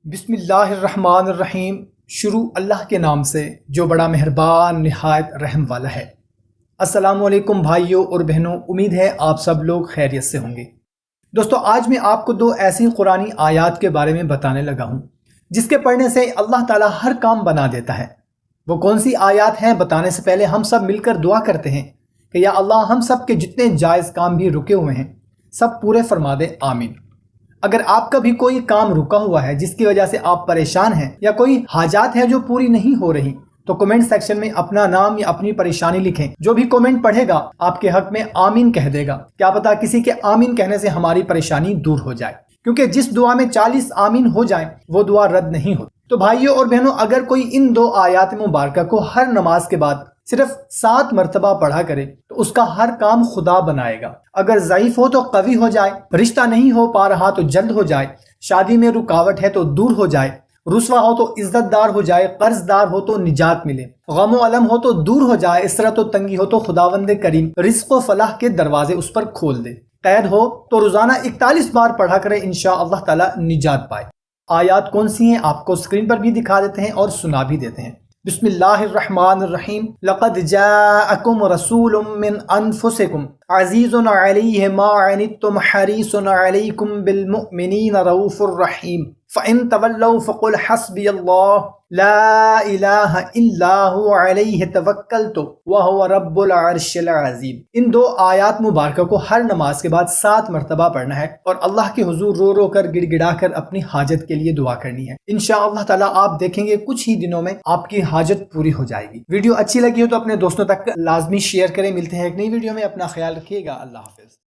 بسم اللہ الرحمن الرحیم۔ شروع اللہ کے نام سے جو بڑا مہربان نہایت رحم والا ہے۔ السلام علیکم بھائیوں اور بہنوں، امید ہے آپ سب لوگ خیریت سے ہوں گے۔ دوستو، آج میں آپ کو دو ایسی قرآنی آیات کے بارے میں بتانے لگا ہوں جس کے پڑھنے سے اللہ تعالیٰ ہر کام بنا دیتا ہے۔ وہ کون سی آیات ہیں بتانے سے پہلے ہم سب مل کر دعا کرتے ہیں کہ یا اللہ ہم سب کے جتنے جائز کام بھی رکے ہوئے ہیں سب پورے فرما دے، آمین۔ اگر آپ کا بھی کوئی کام رکا ہوا ہے جس کی وجہ سے آپ پریشان ہیں یا کوئی حاجات ہے جو پوری نہیں ہو رہی، تو کمنٹ سیکشن میں اپنا نام یا اپنی پریشانی لکھیں۔ جو بھی کمنٹ پڑھے گا آپ کے حق میں آمین کہہ دے گا۔ کیا پتا کسی کے آمین کہنے سے ہماری پریشانی دور ہو جائے، کیونکہ جس دعا میں 40 آمین ہو جائیں وہ دعا رد نہیں ہوتی۔ تو بھائیوں اور بہنوں، اگر کوئی ان دو آیات مبارکہ کو ہر نماز کے بعد صرف 7 مرتبہ پڑھا کرے تو اس کا ہر کام خدا بنائے گا۔ اگر ضعیف ہو تو قوی ہو جائے، رشتہ نہیں ہو پا رہا تو جلد ہو جائے، شادی میں رکاوٹ ہے تو دور ہو جائے، رسوا ہو تو عزت دار ہو جائے، قرض دار ہو تو نجات ملے، غم و الم ہو تو دور ہو جائے، اسرت و تنگی ہو تو خداوند کریم رزق و فلاح کے دروازے اس پر کھول دے، قید ہو تو روزانہ 41 بار پڑھا کرے، انشاءاللہ تعالی نجات پائے۔ آیات کون سی ہیں آپ کو سکرین پر بھی دکھا دیتے ہیں اور سنا بھی دیتے ہیں۔ بسم اللہ الرحمن الرحیم۔ لقد جاءکم رسول من انفسکم عزیز علیہ ما عنتم حریص علیکم بالمؤمنین رؤوف الرحیم فإن تولوا فقل حسبی اللہ لا الہ الا هو علیہ توکلت وہو رب العرش العظیم۔ ان دو آیات مبارکہ کو ہر نماز کے بعد 7 مرتبہ پڑھنا ہے اور اللہ کے حضور رو رو کر گڑ گڑا کر اپنی حاجت کے لیے دعا کرنی ہے۔ انشاءاللہ تعالی آپ دیکھیں گے کچھ ہی دنوں میں آپ کی حاجت پوری ہو جائے گی۔ ویڈیو اچھی لگی ہو تو اپنے دوستوں تک لازمی شیئر کریں۔ ملتے ہیں ایک نئی ویڈیو میں، اپنا خیال رکھیے گا۔ اللہ حافظ۔